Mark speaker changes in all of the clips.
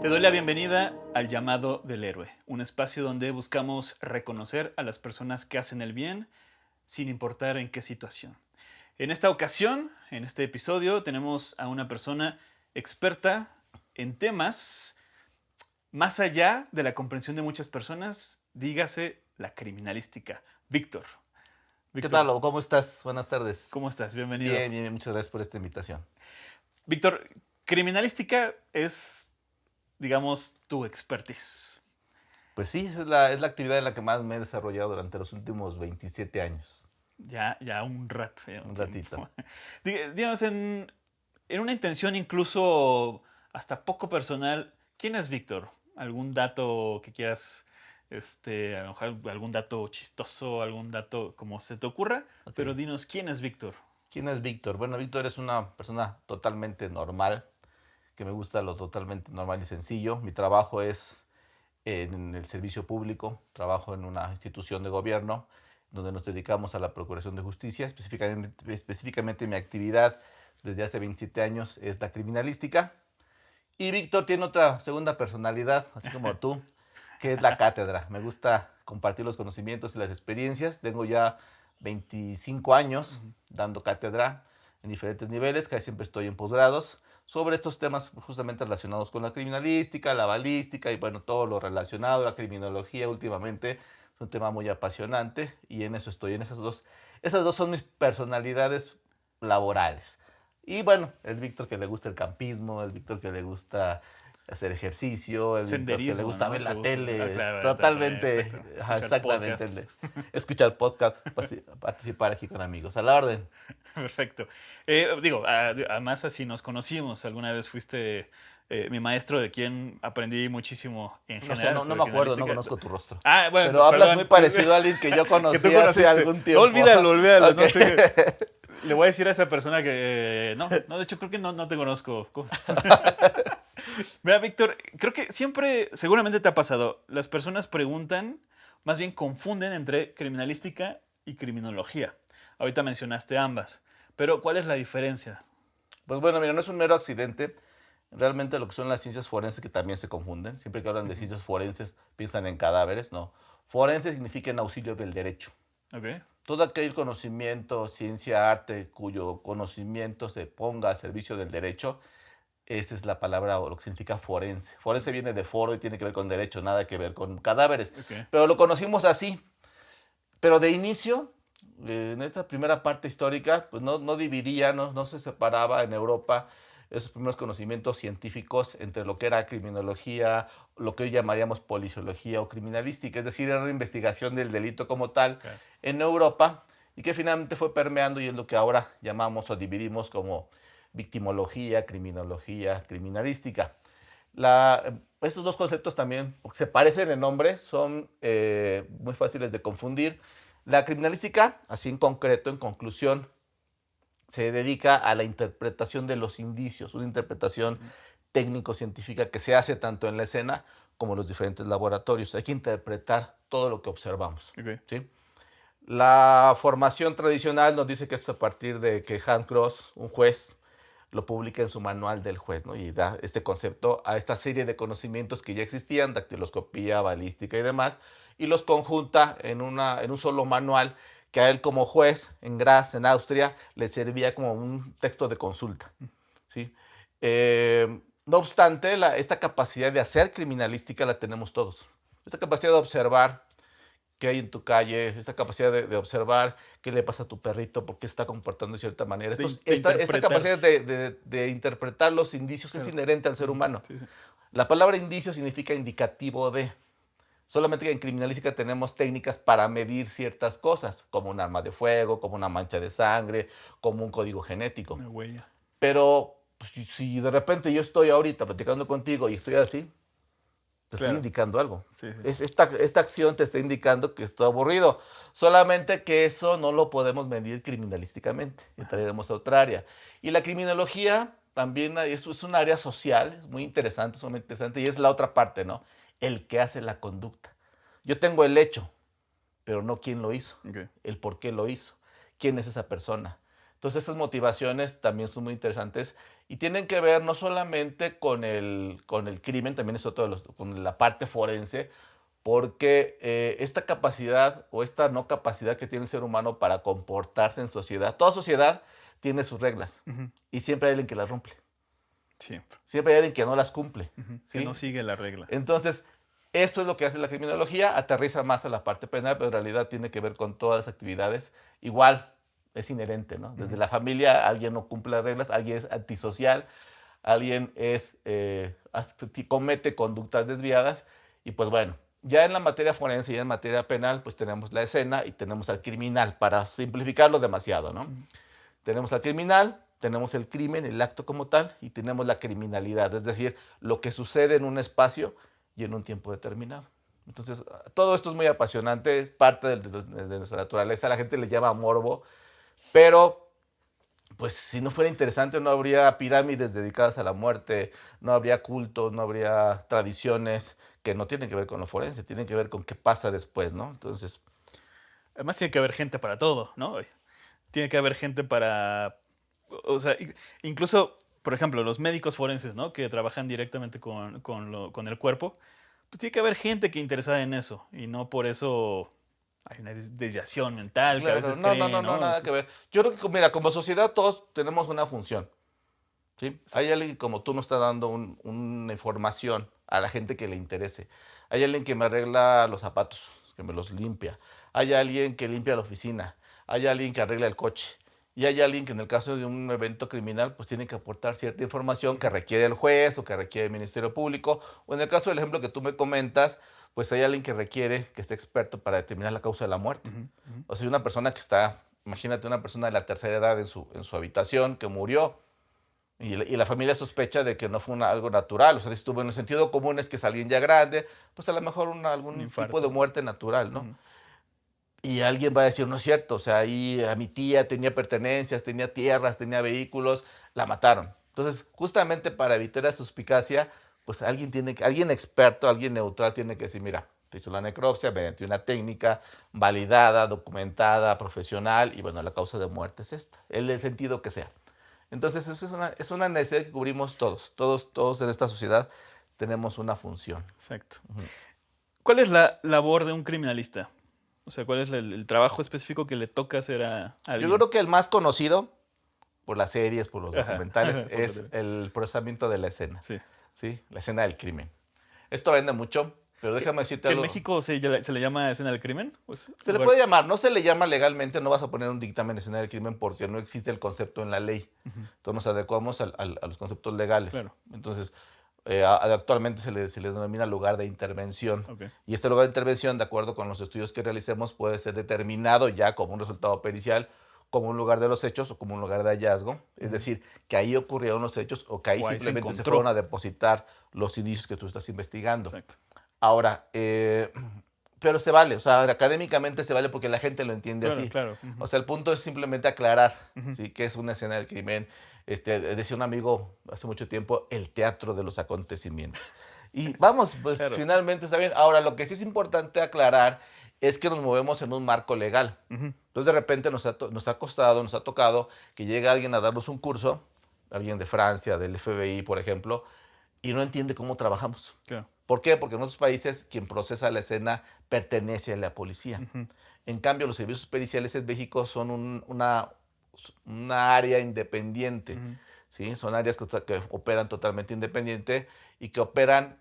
Speaker 1: Te doy la bienvenida al Llamado del Héroe, un espacio donde buscamos reconocer a las personas que hacen el bien sin importar en qué situación. En esta ocasión, en este episodio, tenemos a una persona experta en temas más allá de la comprensión de muchas personas, dígase la criminalística. Víctor.
Speaker 2: ¿Qué tal, Lobo? ¿Cómo estás? Buenas tardes.
Speaker 1: ¿Cómo estás? Bienvenido.
Speaker 2: Bien, bien, muchas gracias por esta invitación.
Speaker 1: Víctor, criminalística es, digamos, tu expertise.
Speaker 2: Pues sí, es la actividad en la que más me he desarrollado durante los últimos 27 años.
Speaker 1: Ya un rato.
Speaker 2: Un ratito.
Speaker 1: Digamos, en una intención incluso hasta poco personal, ¿quién es Víctor? ¿Algún dato que quieras, a lo mejor algún dato chistoso, algún dato como se te ocurra?
Speaker 2: Ok.
Speaker 1: Pero dinos, ¿quién es Víctor?
Speaker 2: ¿Quién es Víctor? Bueno, Víctor es una persona totalmente normal, que me gusta lo totalmente normal y sencillo. Mi trabajo es en el servicio público, trabajo en una institución de gobierno donde nos dedicamos a la procuración de justicia. Específicamente mi actividad desde hace 27 años es la criminalística. Y Víctor tiene otra segunda personalidad, así como tú, que es la cátedra. Me gusta compartir los conocimientos y las experiencias. Tengo ya 25 años dando cátedra en diferentes niveles, casi siempre estoy en posgrados, sobre estos temas justamente relacionados con la criminalística, la balística y bueno, todo lo relacionado, la criminología últimamente es un tema muy apasionante y en eso estoy, esas dos son mis personalidades laborales. Y bueno, el Víctor que le gusta el campismo, el Víctor que le gusta hacer ejercicio, el Víctor que le gusta,
Speaker 1: ¿no?
Speaker 2: ver la tele,
Speaker 1: claro,
Speaker 2: totalmente, exactamente, escuchar podcast, participar aquí con amigos, a la orden.
Speaker 1: Perfecto. Además así nos conocimos, alguna vez fuiste mi maestro de quien aprendí muchísimo en
Speaker 2: No sé,
Speaker 1: general.
Speaker 2: no me acuerdo, no conozco tu rostro.
Speaker 1: Ah, bueno,
Speaker 2: pero hablas
Speaker 1: perdón.
Speaker 2: muy parecido a alguien que yo conocí hace algún tiempo.
Speaker 1: Olvídalo,
Speaker 2: Okay.
Speaker 1: no sé. Le voy a decir a esa persona que no, de hecho creo que no te conozco. ¿Cómo estás? Mira, Víctor, creo que siempre, seguramente te ha pasado, las personas preguntan, más bien confunden entre criminalística y criminología. Ahorita mencionaste ambas, pero ¿cuál es la diferencia?
Speaker 2: Pues bueno, mira, no es un mero accidente. Realmente lo que son las ciencias forenses que también se confunden. Siempre que hablan de ciencias forenses piensan en cadáveres, no. Forense significa en auxilio del derecho.
Speaker 1: Okay.
Speaker 2: Todo aquel conocimiento, ciencia, arte, cuyo conocimiento se ponga al servicio del derecho, esa es la palabra o lo que significa forense. Forense viene de foro y tiene que ver con derecho, nada que ver con cadáveres.
Speaker 1: Okay.
Speaker 2: Pero lo conocimos así. Pero de inicio, en esta primera parte histórica, pues no dividía, no se separaba en Europa esos primeros conocimientos científicos entre lo que era criminología, lo que hoy llamaríamos policiología o criminalística, es decir, era una investigación del delito como tal en Europa y que finalmente fue permeando y es lo que ahora llamamos o dividimos como victimología, criminología, criminalística. Estos dos conceptos también, porque se parecen en nombre, son muy fáciles de confundir. La criminalística, así en concreto, en conclusión, se dedica a la interpretación de los indicios, una interpretación técnico-científica que se hace tanto en la escena como en los diferentes laboratorios. Hay que interpretar todo lo que observamos.
Speaker 1: Okay.
Speaker 2: ¿Sí? La formación tradicional nos dice que esto es a partir de que Hans Gross, un juez, lo publica en su manual del juez, ¿no? Y da este concepto a esta serie de conocimientos que ya existían, dactiloscopía, balística y demás, y los conjunta en un solo manual que a él como juez en Graz, en Austria, le servía como un texto de consulta, ¿sí? No obstante, esta capacidad de hacer criminalística la tenemos todos. Esta capacidad de observar qué hay en tu calle, esta capacidad de observar qué le pasa a tu perrito, por qué se está comportando de cierta manera. Esta capacidad de interpretar los indicios es inherente al ser humano.
Speaker 1: Sí.
Speaker 2: La palabra indicio significa indicativo de. Solamente que en criminalística tenemos técnicas para medir ciertas cosas, como un arma de fuego, como una mancha de sangre, como un código genético.
Speaker 1: Una huella.
Speaker 2: Pero pues, si de repente yo estoy ahorita platicando contigo y estoy así, te estoy indicando algo.
Speaker 1: Sí.
Speaker 2: Esta acción te está indicando que estoy aburrido. Solamente que eso no lo podemos medir criminalísticamente. Entraremos a otra área. Y la criminología también es un área social, es muy interesante, sumamente interesante. Y es la otra parte, ¿no? El que hace la conducta. Yo tengo el hecho, pero no quién lo hizo.
Speaker 1: Okay.
Speaker 2: El por qué lo hizo. ¿Quién es esa persona? Entonces, esas motivaciones también son muy interesantes y tienen que ver no solamente con el crimen, también es otro de con la parte forense, porque esta capacidad o esta no capacidad que tiene el ser humano para comportarse en sociedad, toda sociedad tiene sus reglas
Speaker 1: Ujú.
Speaker 2: y siempre hay alguien que las rompe,
Speaker 1: Siempre.
Speaker 2: siempre hay alguien que no las cumple,
Speaker 1: Ujú. Que no
Speaker 2: ¿sí?
Speaker 1: sigue la regla.
Speaker 2: Entonces, esto es lo que hace la criminología, aterriza más a la parte penal, pero en realidad tiene que ver con todas las actividades. Igual, es inherente, ¿no? Desde
Speaker 1: Ujú.
Speaker 2: la familia, alguien no cumple las reglas, alguien es antisocial, alguien comete conductas desviadas y pues bueno, ya en la materia forense y en materia penal, pues tenemos la escena y tenemos al criminal, para simplificarlo demasiado, ¿no?
Speaker 1: Ujú.
Speaker 2: Tenemos al criminal, tenemos el crimen, el acto como tal, y tenemos la criminalidad, es decir, lo que sucede en un espacio y en un tiempo determinado. Entonces, todo esto es muy apasionante, es parte de nuestra naturaleza, la gente le llama morbo, pero pues si no fuera interesante no habría pirámides dedicadas a la muerte, no habría cultos, no habría tradiciones que no tienen que ver con lo forense, tienen que ver con qué pasa después, ¿no? Entonces,
Speaker 1: Además tiene que haber gente para todo, ¿no? Tiene que haber gente para, o sea, incluso, por ejemplo, los médicos forenses, ¿no? Que trabajan directamente con el cuerpo, pues tiene que haber gente que interesada en eso y no por eso hay una desviación mental que a
Speaker 2: claro,
Speaker 1: veces
Speaker 2: no, no,
Speaker 1: creen,
Speaker 2: no, no,
Speaker 1: ¿no?
Speaker 2: nada que ver. Yo creo que, mira, como sociedad todos tenemos una función, ¿sí? Hay
Speaker 1: Exacto.
Speaker 2: alguien como tú nos está dando una información a la gente que le interese. Hay alguien que me arregla los zapatos, que me los limpia. Hay alguien que limpia la oficina. Hay alguien que arregla el coche. Y hay alguien que en el caso de un evento criminal, pues tiene que aportar cierta información que
Speaker 1: Ujú.
Speaker 2: requiere el juez o que requiere el Ministerio Público. O en el caso del ejemplo que tú me comentas, pues hay alguien que requiere que esté experto para determinar la causa de la muerte.
Speaker 1: Ujú. Ujú.
Speaker 2: O sea, una persona que está, imagínate una persona de la tercera edad en su habitación que murió y la familia sospecha de que no fue algo natural. O sea, si estuvo en el sentido común es que es alguien ya grande, pues a lo mejor
Speaker 1: Un
Speaker 2: algún tipo de
Speaker 1: infarto.
Speaker 2: muerte natural, ¿no?
Speaker 1: Ujú.
Speaker 2: Y alguien va a decir, no es cierto, o sea, ahí a mi tía tenía pertenencias, tenía tierras, tenía vehículos, la mataron. Entonces, justamente para evitar la suspicacia, pues alguien experto, alguien neutral tiene que decir, mira, te hizo la necropsia mediante una técnica validada, documentada, profesional, y bueno, la causa de muerte es esta, en el sentido que sea. Entonces, eso es una necesidad que cubrimos todos en esta sociedad tenemos una función.
Speaker 1: Exacto.
Speaker 2: Ujú.
Speaker 1: ¿Cuál es la labor de un criminalista? O sea, ¿cuál es el trabajo específico que le toca hacer a
Speaker 2: Yo
Speaker 1: alguien?
Speaker 2: creo que el más conocido por las series, por los
Speaker 1: Ajá.
Speaker 2: documentales,
Speaker 1: Por la
Speaker 2: es
Speaker 1: tele.
Speaker 2: el procesamiento de la escena,
Speaker 1: Sí.
Speaker 2: ¿sí? La escena del crimen. Esto vende mucho, pero
Speaker 1: Que,
Speaker 2: déjame decirte
Speaker 1: que en
Speaker 2: algo.
Speaker 1: México se le llama escena del crimen. Pues,
Speaker 2: Se le
Speaker 1: lugar.
Speaker 2: puede llamar, no se le llama legalmente, no vas a poner un dictamen de escena del crimen porque no existe el concepto en la ley.
Speaker 1: Ujú.
Speaker 2: Entonces nos adecuamos a los conceptos legales.
Speaker 1: Claro.
Speaker 2: Entonces, actualmente se le denomina lugar de intervención.
Speaker 1: Ok.
Speaker 2: Y este lugar de intervención, de acuerdo con los estudios que realicemos, puede ser determinado ya como un resultado pericial, como un lugar de los hechos o como un lugar de hallazgo. Es
Speaker 1: Ujú.
Speaker 2: decir, que ahí ocurrieron los hechos o que ahí
Speaker 1: O ahí se
Speaker 2: simplemente se fueron
Speaker 1: encontró.
Speaker 2: a depositar los indicios que tú estás investigando.
Speaker 1: Exacto.
Speaker 2: Ahora, pero se vale, o sea, académicamente se vale porque la gente lo entiende
Speaker 1: Claro,
Speaker 2: así.
Speaker 1: claro.
Speaker 2: O
Speaker 1: Ujú.
Speaker 2: sea, el punto es simplemente aclarar,
Speaker 1: Ujú.
Speaker 2: ¿sí? Que es una escena del crimen. Decía un amigo hace mucho tiempo, el teatro de los acontecimientos. Y vamos, pues
Speaker 1: Claro.
Speaker 2: finalmente está bien. Ahora, lo que sí es importante aclarar es que nos movemos en un marco legal.
Speaker 1: Ujú.
Speaker 2: Entonces, de repente nos ha costado, nos ha tocado que llegue alguien a darnos un curso, alguien de Francia, del FBI, por ejemplo, y no entiende cómo trabajamos.
Speaker 1: Claro.
Speaker 2: ¿Por qué? Porque en otros países quien procesa la escena pertenece a la policía.
Speaker 1: Ujú.
Speaker 2: En cambio, los servicios periciales en México son una área independiente,
Speaker 1: Ujú.
Speaker 2: ¿sí? Son áreas que operan totalmente independiente y que operan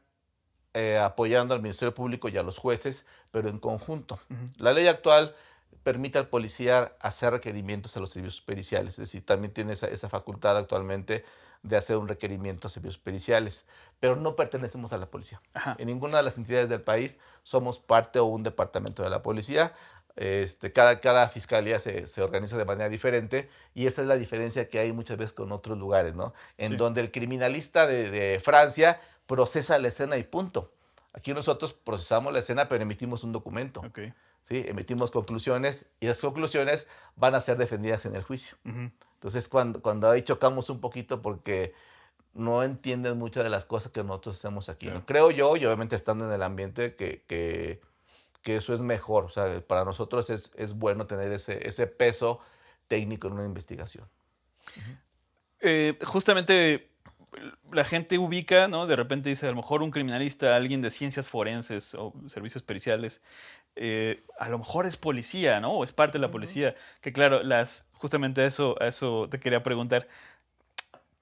Speaker 2: apoyando al Ministerio Público y a los jueces, pero en conjunto.
Speaker 1: Ujú.
Speaker 2: La ley actual permite al policía hacer requerimientos a los servicios periciales, es decir, también tiene esa facultad actualmente de hacer un requerimiento a servicios periciales, pero no pertenecemos a la policía.
Speaker 1: Ajá.
Speaker 2: En ninguna de las entidades del país somos parte o un departamento de la policía. Cada fiscalía se organiza de manera diferente y esa es la diferencia que hay muchas veces con otros lugares, ¿no? En
Speaker 1: Sí.
Speaker 2: donde el criminalista de Francia procesa la escena y punto. Aquí nosotros procesamos la escena, pero emitimos un documento,
Speaker 1: Ok.
Speaker 2: ¿sí? Emitimos conclusiones y esas conclusiones van a ser defendidas en el juicio.
Speaker 1: Ujú.
Speaker 2: Entonces, cuando ahí chocamos un poquito porque no entienden muchas de las cosas que nosotros hacemos aquí, ¿no?
Speaker 1: Claro.
Speaker 2: Creo yo, y obviamente estando en el ambiente, que eso es mejor. O sea, para nosotros es bueno tener ese peso técnico en una investigación.
Speaker 1: Justamente la gente ubica, ¿no? De repente dice, a lo mejor un criminalista, alguien de ciencias forenses o servicios periciales, a lo mejor es policía, ¿no? O es parte de la policía. Que claro, justamente a eso te quería preguntar.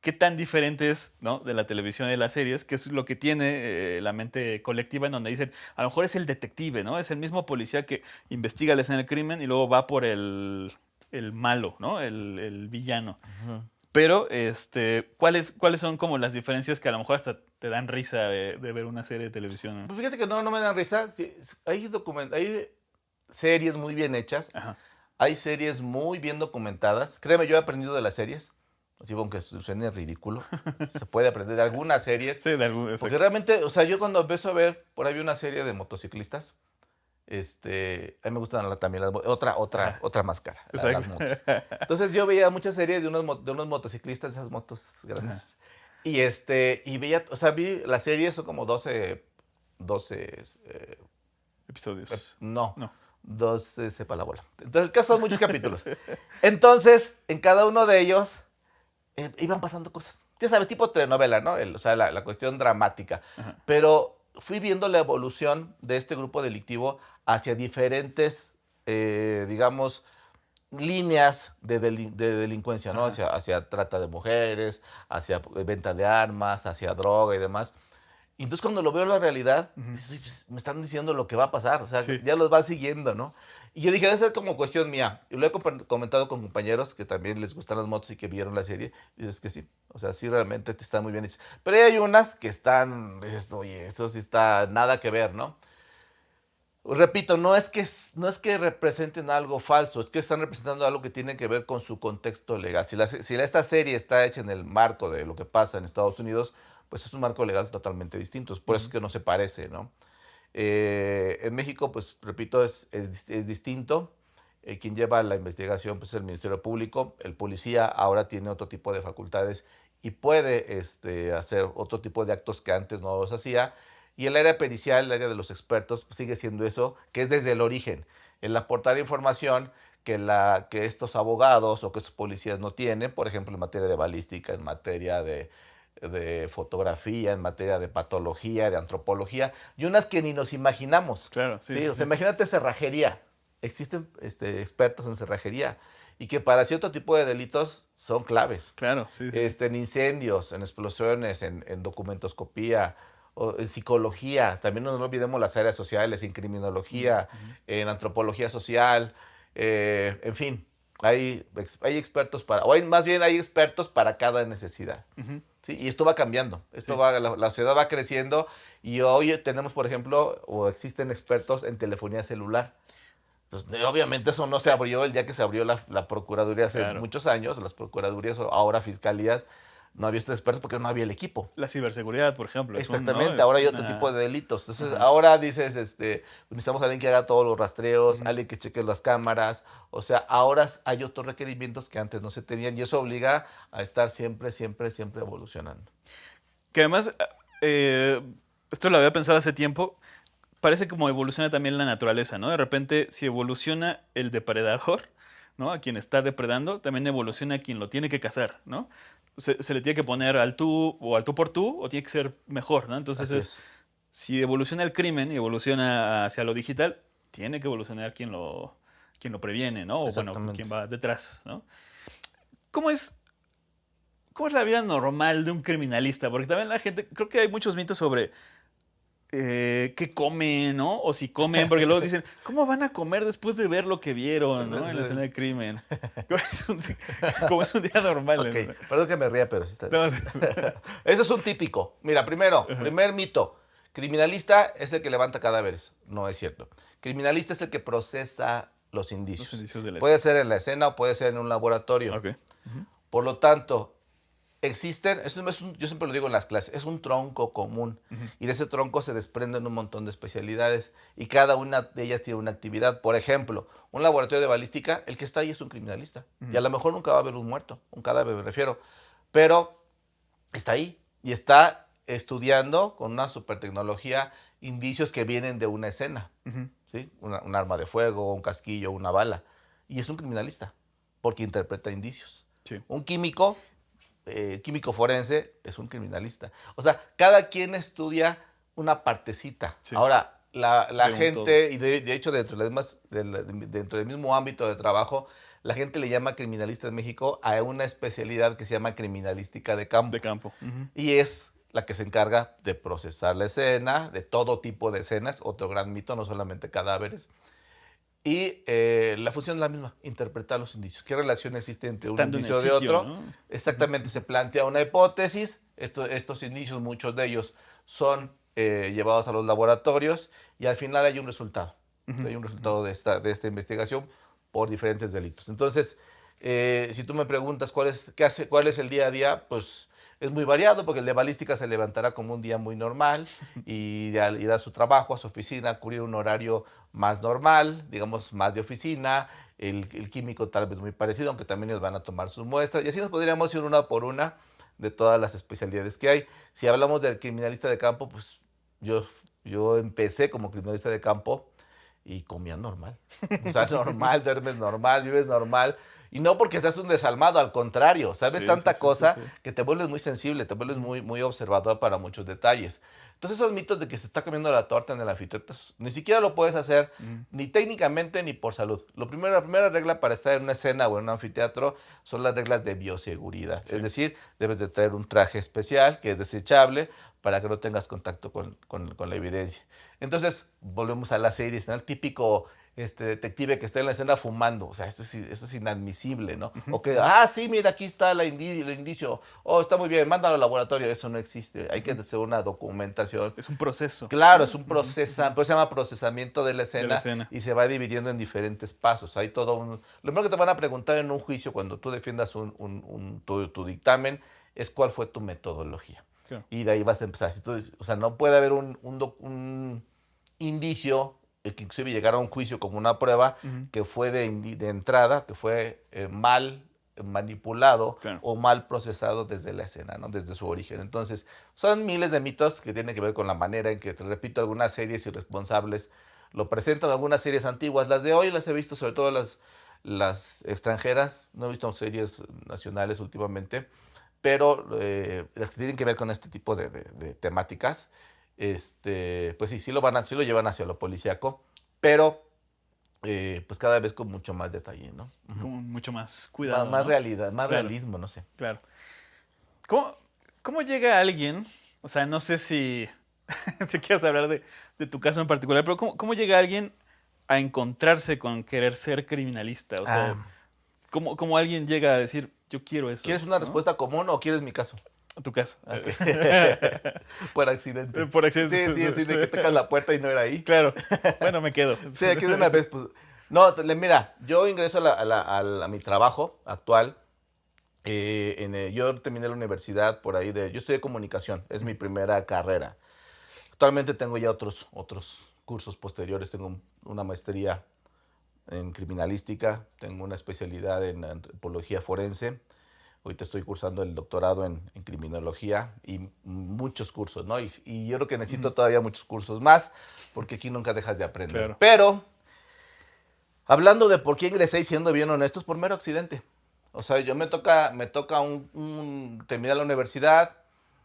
Speaker 1: ¿Qué tan diferente es, ¿no? De la televisión y de las series? ¿Qué es lo que tiene la mente colectiva en donde dicen, a lo mejor es el detective, ¿no? Es el mismo policía que investiga la escena del crimen y luego va por el malo, ¿no? El villano.
Speaker 2: Ujú.
Speaker 1: Pero, ¿cuáles son como las diferencias que a lo mejor hasta te dan risa de ver una serie de televisión, ¿no?
Speaker 2: Pues fíjate que no me dan risa. Sí, hay series muy bien hechas,
Speaker 1: Ajá.
Speaker 2: hay series muy bien documentadas. Créeme, yo he aprendido de las series, así aunque suene ridículo, se puede aprender de algunas series,
Speaker 1: Sí, de algún,
Speaker 2: porque
Speaker 1: exacto.
Speaker 2: realmente, o sea, yo cuando empiezo a ver, por ahí vi una serie de motociclistas, a mí me gustan también
Speaker 1: Ajá,
Speaker 2: otra máscara, la de las
Speaker 1: exacto.
Speaker 2: motos. Entonces yo veía muchas series de unos motociclistas, esas motos
Speaker 1: Ajá.
Speaker 2: grandes, y veía, o sea, vi la serie, son como 12
Speaker 1: Episodios.
Speaker 2: no,
Speaker 1: No.
Speaker 2: 12 sepa la bola. Entonces, el caso son muchos capítulos. Entonces, en cada uno de ellos iban pasando cosas. Ya sabes, tipo telenovela, ¿no? O sea, la cuestión dramática.
Speaker 1: Ajá.
Speaker 2: Pero fui viendo la evolución de este grupo delictivo hacia diferentes, digamos, líneas de delincuencia, ¿no?
Speaker 1: Ajá.
Speaker 2: Hacia trata de mujeres, hacia venta de armas, hacia droga y demás. Y entonces cuando lo veo en la realidad,
Speaker 1: Ujú.
Speaker 2: dices: "Oye, pues, me están diciendo lo que va a pasar, o sea,
Speaker 1: Sí.
Speaker 2: ya los va siguiendo, ¿no?". Y yo dije, esa es como cuestión mía. Y lo he comentado con compañeros que también les gustan las motos y que vieron la serie. Y dices que sí, o sea, sí realmente te están muy bien hechas. Pero hay unas que están, dices, oye, esto sí está nada que ver, ¿no? Repito, no es que representen algo falso, es que están representando algo que tiene que ver con su contexto legal. Si esta serie está hecha en el marco de lo que pasa en Estados Unidos, pues es un marco legal totalmente distinto. Es por eso es
Speaker 1: Ujú.
Speaker 2: que no se parece, ¿no? En México, pues repito, es distinto. Quien lleva la investigación pues, es el Ministerio Público. El policía ahora tiene otro tipo de facultades y puede hacer otro tipo de actos que antes no los hacía. Y el área pericial, el área de los expertos, pues, sigue siendo eso, que es desde el origen, el aportar información que estos abogados o que estos policías no tienen, por ejemplo, en materia de balística, en materia de fotografía, en materia de patología, de antropología, y unas que ni nos imaginamos.
Speaker 1: Claro, sí,
Speaker 2: ¿Sí?
Speaker 1: sí,
Speaker 2: O sea,
Speaker 1: sí.
Speaker 2: imagínate cerrajería. Existen expertos en cerrajería y que para cierto tipo de delitos son claves.
Speaker 1: Claro, sí, sí, sí.
Speaker 2: En incendios, en explosiones, en documentoscopía, o en psicología, también no olvidemos las áreas sociales, en
Speaker 1: Ujú,
Speaker 2: criminología,
Speaker 1: ujú.
Speaker 2: en antropología social, en fin, hay expertos para, más bien hay expertos para cada necesidad.
Speaker 1: Ujú.
Speaker 2: ¿Sí? Y esto va cambiando,
Speaker 1: Sí.
Speaker 2: la sociedad va creciendo y hoy tenemos, por ejemplo, o existen expertos en telefonía celular. Entonces, obviamente eso no se
Speaker 1: Eh,
Speaker 2: abrió el día que se abrió la Procuraduría hace
Speaker 1: claro.
Speaker 2: muchos años, las Procuradurías, ahora Fiscalías, no había estos expertos porque no había el equipo.
Speaker 1: La ciberseguridad, por ejemplo, es un, ¿no?
Speaker 2: Exactamente,
Speaker 1: Es
Speaker 2: ahora hay otro tipo
Speaker 1: una.
Speaker 2: de delitos. Entonces,
Speaker 1: Ajá.
Speaker 2: ahora dices, necesitamos a alguien que haga todos los rastreos,
Speaker 1: Ujú.
Speaker 2: alguien que cheque las cámaras. O sea, ahora hay otros requerimientos que antes no se tenían y eso obliga a estar siempre, siempre, siempre evolucionando.
Speaker 1: Que además, eh, esto lo había pensado hace tiempo, parece como evoluciona también la naturaleza, ¿no? De repente, si evoluciona el depredador, ¿no? A quien está depredando, también evoluciona a quien lo tiene que cazar, ¿no? Se le tiene que poner al tú o al tú por tú, o tiene que ser mejor, ¿no? Entonces
Speaker 2: Así
Speaker 1: es,
Speaker 2: es,
Speaker 1: si evoluciona el crimen y evoluciona hacia lo digital, tiene que evolucionar quien lo previene, ¿no? O bueno, quien
Speaker 2: exactamente.
Speaker 1: va detrás, ¿no? ¿Cómo es, ¿Cómo es la vida normal de un criminalista? Porque también la gente, creo que hay muchos mitos sobre qué comen, ¿no? O si comen, porque luego dicen, ¿cómo van a comer después de ver lo que vieron, ¿no? En la escena
Speaker 2: Entonces,
Speaker 1: del crimen. Cómo es un día normal.
Speaker 2: ok, perdón que me ría, pero sí está bien.
Speaker 1: No,
Speaker 2: Eso es un típico. Mira, primero,
Speaker 1: ajá,
Speaker 2: primer mito. Criminalista es el que levanta cadáveres. No es cierto. Criminalista es el que procesa los
Speaker 1: los
Speaker 2: indicios.
Speaker 1: indicios de la
Speaker 2: Puede
Speaker 1: escena.
Speaker 2: ser en la escena o puede ser en un laboratorio.
Speaker 1: Ok. Ujú.
Speaker 2: Por lo tanto, existen, yo siempre lo digo en las clases, es un tronco común.
Speaker 1: Ujú.
Speaker 2: Y de ese tronco se desprenden un montón de especialidades. Y cada una de ellas tiene una actividad. Por ejemplo, un laboratorio de balística, el que está ahí es un criminalista. Y
Speaker 1: Ujú.
Speaker 2: a lo mejor nunca va a haber un muerto, un cadáver me refiero. Pero está ahí y está estudiando con una super tecnología indicios que vienen de una escena,
Speaker 1: Ujú.
Speaker 2: ¿sí? Un arma de fuego, un casquillo, una bala. Y es un criminalista. porque interpreta indicios.
Speaker 1: Sí.
Speaker 2: Un químico, químico forense, es un criminalista. O sea, cada quien estudia una partecita.
Speaker 1: Sí.
Speaker 2: Ahora, la
Speaker 1: De un
Speaker 2: gente, y de hecho dentro del mismo ámbito de trabajo, la gente le llama criminalista en México a una especialidad que se llama criminalística de campo.
Speaker 1: De campo. Ujú.
Speaker 2: Y es la que se encarga de procesar la escena, de todo tipo de escenas, otro gran mito, no solamente cadáveres. Y la función es la misma, interpretar los indicios. ¿Qué relación existe entre un
Speaker 1: Estando en el
Speaker 2: indicio de
Speaker 1: sitio,
Speaker 2: otro?
Speaker 1: ¿no?
Speaker 2: Exactamente, se plantea una hipótesis. Estos indicios, muchos de ellos, son llevados a los laboratorios y al final hay un resultado.
Speaker 1: Ujú.
Speaker 2: Hay un resultado de esta investigación por diferentes delitos. Entonces, si tú me preguntas cuál es el día a día, pues es muy variado, porque el de balística se levantará como un día muy normal y irá a su trabajo, a su oficina, a cubrir un horario más normal, digamos, más de oficina. El químico tal vez muy parecido, aunque también ellos van a tomar sus muestras. Y así nos podríamos ir una por una de todas las especialidades que hay. Si hablamos del criminalista de campo, pues yo empecé como criminalista de campo y comía normal. O sea, normal, duermes normal, vives normal. Y no porque seas un desalmado, al contrario, sabes
Speaker 1: Sí,
Speaker 2: tanta
Speaker 1: sí, sí,
Speaker 2: cosa
Speaker 1: sí, sí.
Speaker 2: que te vuelves muy sensible, te vuelves muy observador para muchos detalles. Entonces esos mitos de que se está comiendo la torta en el anfiteatro, ni siquiera lo puedes hacer, ni técnicamente ni por salud. La primera regla para estar en una escena o en un anfiteatro son las reglas de bioseguridad.
Speaker 1: Sí.
Speaker 2: Es decir, debes de traer un traje especial que es desechable para que no tengas contacto con la evidencia. Entonces, volvemos a las series, ¿no? El típico detective que está en la escena fumando. O sea, eso es inadmisible, ¿no? O que, sí, mira, aquí está el indicio. Oh, está muy bien, mándalo al laboratorio. Eso no existe. Hay que hacer una documentación.
Speaker 1: Es un proceso.
Speaker 2: Claro, es un proceso, pues se llama procesamiento de la
Speaker 1: De la
Speaker 2: escena
Speaker 1: escena.
Speaker 2: y se va dividiendo en diferentes pasos. Hay todo un... Lo primero que te van a preguntar en un juicio cuando tú defiendas tu dictamen es cuál fue tu metodología.
Speaker 1: Claro.
Speaker 2: Y de ahí vas a empezar. O sea, no puede haber un indicio que inclusive llegara a un juicio como una prueba que fue de entrada, que fue mal manipulado
Speaker 1: Claro.
Speaker 2: o mal procesado desde la escena, ¿no? Desde su origen. Entonces, son miles de mitos que tienen que ver con la manera en que, te repito, algunas series irresponsables lo presentan, algunas series antiguas. Las de hoy las he visto, sobre todo las extranjeras. No he visto series nacionales últimamente, pero las que tienen que ver con este tipo de temáticas, pues sí lo llevan hacia lo policíaco, pero pues cada vez con mucho más detalle, ¿no?
Speaker 1: Como mucho más cuidado.
Speaker 2: Más
Speaker 1: ¿no?
Speaker 2: realidad, más
Speaker 1: Claro.
Speaker 2: realismo, no sé.
Speaker 1: Claro. ¿Cómo llega alguien? O sea, no sé si, si quieres hablar de tu caso en particular, pero ¿cómo llega alguien a encontrarse con querer ser criminalista? O sea, ¿cómo alguien llega a decir, yo quiero eso?
Speaker 2: ¿Quieres una
Speaker 1: ¿no?
Speaker 2: respuesta común o quieres mi caso?
Speaker 1: Tu caso.
Speaker 2: Ok. Por accidente.
Speaker 1: Por accidente.
Speaker 2: Sí, de que tocas la puerta y no era ahí.
Speaker 1: Claro. Bueno, me quedo.
Speaker 2: Sí, aquí de una vez, pues. No, mira, yo ingreso a mi trabajo actual. Yo terminé la universidad por ahí yo estudié comunicación, es mi primera carrera. Actualmente tengo ya otros cursos posteriores, tengo una maestría en criminalística, tengo una especialidad en antropología forense. Ahorita estoy cursando el doctorado en criminología y muchos cursos, ¿no? Y yo creo que necesito todavía muchos cursos más, porque aquí nunca dejas de aprender.
Speaker 1: Claro.
Speaker 2: Pero, hablando de por qué ingresé y siendo bien honestos, por mero accidente. O sea, me toca terminar la universidad.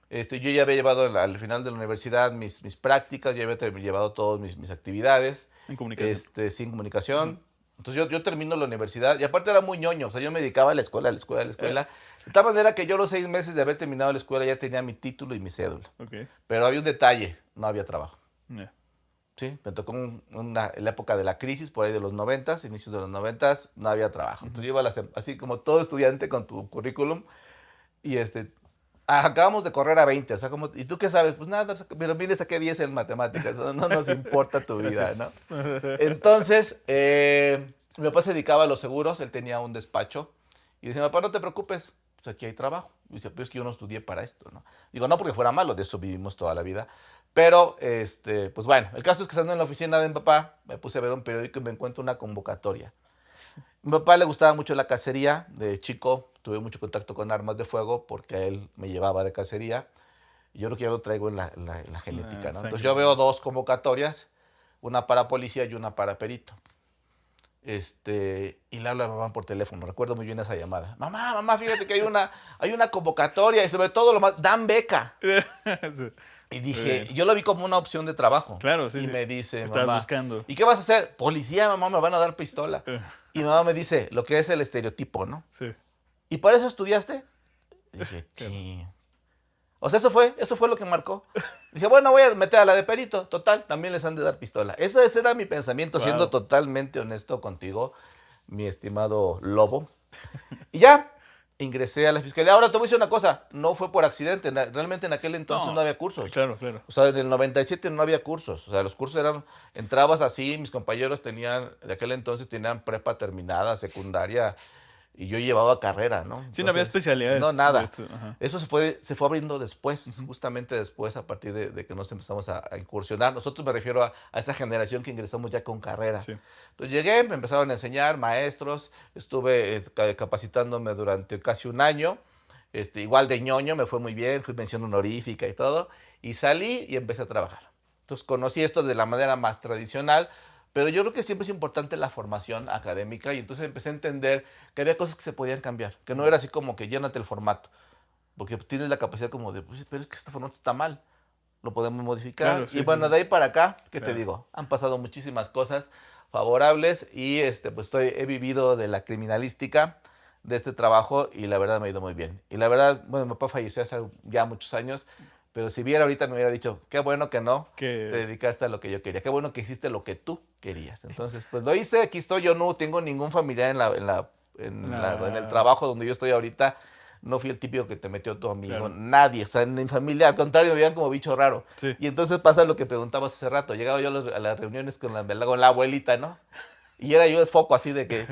Speaker 2: Yo ya había llevado al final de la universidad mis prácticas, ya había llevado todas mis actividades.
Speaker 1: En comunicación.
Speaker 2: Sin comunicación. Entonces yo termino la universidad y aparte era muy ñoño, o sea, yo me dedicaba a la escuela. De tal manera que yo a los 6 meses de haber terminado la escuela ya tenía mi título y mi cédula.
Speaker 1: Ok.
Speaker 2: Pero había un detalle, no había trabajo.
Speaker 1: Yeah.
Speaker 2: Sí, me tocó en la época de la crisis, por ahí de los 90s, inicios de los 90s, no había trabajo. Entonces yo iba así como todo estudiante con tu currículum y acabamos de correr a 20, o sea, ¿y tú qué sabes? Pues nada, pero mire, saqué 10 en matemáticas, no nos importa tu vida, ¿no? Entonces, mi papá se dedicaba a los seguros, él tenía un despacho y decía, papá, no te preocupes, pues aquí hay trabajo. Y dice, pues es que yo no estudié para esto, ¿no? Digo, no porque fuera malo, de eso vivimos toda la vida. Pero, pues bueno, el caso es que estando en la oficina de mi papá, me puse a ver un periódico y me encuentro una convocatoria. A mi papá le gustaba mucho la cacería. De chico tuve mucho contacto con armas de fuego porque él me llevaba de cacería. Y yo creo que ya lo traigo en la genética, ¿no? Entonces yo veo 2 convocatorias, una para policía y una para perito. Y le habla a mamá por teléfono. Recuerdo muy bien esa llamada. Mamá, fíjate que hay una convocatoria y sobre todo lo más, dan beca.
Speaker 1: Sí.
Speaker 2: Y
Speaker 1: Muy
Speaker 2: dije,
Speaker 1: bien.
Speaker 2: yo lo vi como una opción de trabajo.
Speaker 1: Claro, sí,
Speaker 2: Y
Speaker 1: sí.
Speaker 2: me
Speaker 1: ¿Qué
Speaker 2: dice,
Speaker 1: estabas
Speaker 2: mamá,
Speaker 1: buscando?
Speaker 2: ¿y qué vas a hacer? Policía, mamá, me van a dar pistola.
Speaker 1: Eh,
Speaker 2: Y mamá me dice, lo que es el estereotipo, ¿no?
Speaker 1: Sí,
Speaker 2: ¿Y para eso estudiaste? Dije,
Speaker 1: claro.
Speaker 2: sí. O sea, eso fue lo que marcó. Dije, bueno, voy a meter a la de perito. Total, también les han de dar pistola. Ese era mi pensamiento, siendo
Speaker 1: Wow.
Speaker 2: totalmente honesto contigo, mi estimado Lobo. Y ya, ingresé a la fiscalía. Ahora te voy a decir una cosa, no fue por accidente. Realmente en aquel entonces no
Speaker 1: No,
Speaker 2: había cursos.
Speaker 1: claro, claro.
Speaker 2: O sea, en el 97 no había cursos. O sea, los cursos eran, entrabas así, mis compañeros tenían, de aquel entonces tenían prepa terminada, secundaria, y yo llevaba carrera, ¿no?
Speaker 1: Sí, no había
Speaker 2: Entonces, no,
Speaker 1: especialidades de
Speaker 2: nada.
Speaker 1: esto. Ajá.
Speaker 2: Eso se fue abriendo después,
Speaker 1: Ujú.
Speaker 2: justamente después, a partir de que nos empezamos a incursionar. Nosotros me refiero a esa generación que ingresamos ya con carrera.
Speaker 1: Sí.
Speaker 2: Entonces llegué, me empezaron a enseñar maestros, estuve capacitándome durante casi un año. Igual de ñoño, me fue muy bien, fui mención honorífica y todo, y salí y empecé a trabajar. Entonces conocí esto de la manera más tradicional, pero yo creo que siempre es importante la formación académica y entonces empecé a entender que había cosas que se podían cambiar, que no
Speaker 1: Ujú.
Speaker 2: era así como que llénate el formato, porque tienes la capacidad como de, pues, pero es que este formato está mal, lo podemos modificar.
Speaker 1: Claro,
Speaker 2: Y
Speaker 1: sí, sí,
Speaker 2: bueno,
Speaker 1: sí.
Speaker 2: de ahí para acá, ¿qué te
Speaker 1: Claro.
Speaker 2: digo? Han pasado muchísimas cosas favorables y pues he vivido de la criminalística, de este trabajo y la verdad me ha ido muy bien. Y la verdad, bueno, mi papá falleció hace ya muchos años, pero si viera ahorita me hubiera dicho, qué bueno que no te
Speaker 1: Que
Speaker 2: dedicaste a lo que yo quería, qué bueno que hiciste lo que tú querías. Entonces, pues lo hice, aquí estoy, yo no tengo ningún familiar en el
Speaker 1: la...
Speaker 2: trabajo donde yo estoy ahorita. No fui el típico que te metió tu amigo,
Speaker 1: Claro.
Speaker 2: nadie, o sea, en mi familia, al contrario, me veían como bicho raro.
Speaker 1: Sí.
Speaker 2: Y entonces pasa lo que preguntabas hace rato, llegaba yo a las reuniones con la abuelita, ¿no? Y era yo el foco así de que,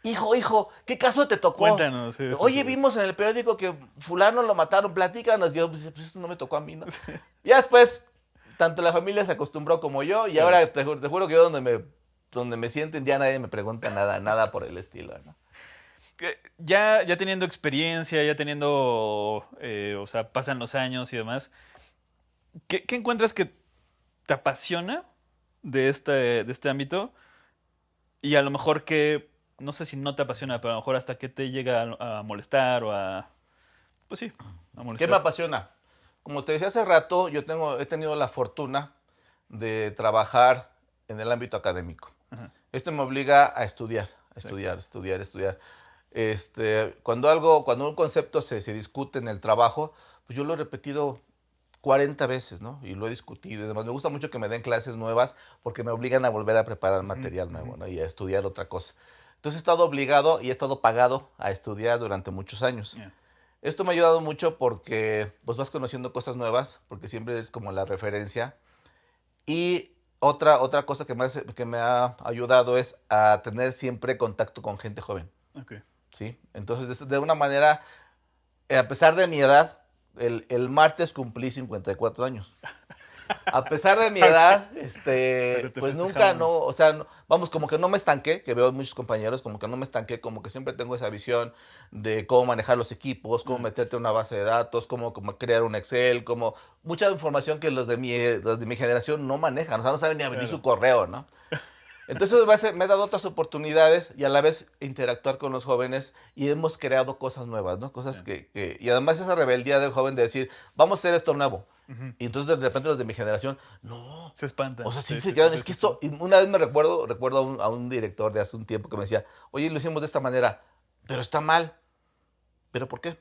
Speaker 2: hijo, ¿qué caso te tocó?
Speaker 1: Cuéntanos, sí, sí,
Speaker 2: Oye,
Speaker 1: sí.
Speaker 2: vimos en el periódico que fulano lo mataron, platícanos. Yo, pues eso no me tocó a mí, ¿no? Ya después, tanto la familia se acostumbró como yo, y
Speaker 1: Claro.
Speaker 2: ahora te juro que yo donde me sienten ya nadie me pregunta nada por el estilo, ¿no?
Speaker 1: Ya teniendo experiencia, ya teniendo, o sea, pasan los años y demás, ¿qué encuentras que te apasiona de este ámbito? Y a lo mejor que, no sé si no te apasiona, pero a lo mejor hasta que te llega a molestar o a, pues sí, a
Speaker 2: ¿Qué me
Speaker 1: molestar.
Speaker 2: apasiona? Como te decía hace rato, he tenido la fortuna de trabajar en el ámbito académico.
Speaker 1: Ajá,
Speaker 2: Esto me obliga a estudiar,
Speaker 1: exacto.
Speaker 2: estudiar. Cuando un concepto se discute en el trabajo, pues yo lo he repetido 40 veces, ¿no? Y lo he discutido y demás. Me gusta mucho que me den clases nuevas porque me obligan a volver a preparar
Speaker 1: Ujú,
Speaker 2: material
Speaker 1: ujú.
Speaker 2: nuevo, ¿no? Y a estudiar otra cosa. Entonces he estado obligado y he estado pagado a estudiar durante muchos años.
Speaker 1: Ya,
Speaker 2: Esto me ha ayudado mucho porque pues vas conociendo cosas nuevas, porque siempre es como la referencia. Y otra cosa que me ha ayudado es a tener siempre contacto con gente joven,
Speaker 1: ok.
Speaker 2: ¿sí? Entonces, de una manera, a pesar de mi edad, el martes cumplí 54 años. A pesar de mi
Speaker 1: Ok,
Speaker 2: edad,
Speaker 1: pero te
Speaker 2: pues nunca, no,
Speaker 1: festejamos.
Speaker 2: o sea, vamos, como que no me estanqué, que veo muchos compañeros, como que no me estanqué, como que siempre tengo esa visión de cómo manejar los equipos, cómo
Speaker 1: Ah,
Speaker 2: meterte en una base de datos, cómo crear un Excel, como mucha información que los de mi generación no manejan, o sea, no saben ni abrir
Speaker 1: claro.
Speaker 2: su correo, ¿no? Entonces me ha dado otras oportunidades y a la vez interactuar con los jóvenes y hemos creado cosas nuevas, ¿no? Cosas
Speaker 1: Ya.
Speaker 2: y además esa rebeldía del joven de decir, vamos a hacer esto nuevo.
Speaker 1: Ujú.
Speaker 2: Y entonces de repente los de mi generación, no.
Speaker 1: Se
Speaker 2: O
Speaker 1: espantan.
Speaker 2: sea, sí
Speaker 1: Sí,
Speaker 2: se
Speaker 1: sí, sí,
Speaker 2: quedan,
Speaker 1: sí,
Speaker 2: es que
Speaker 1: sí, sí.
Speaker 2: esto, y una vez recuerdo a un director de hace un tiempo que me decía, oye, lo hicimos de esta manera, pero está mal. ¿Pero por qué?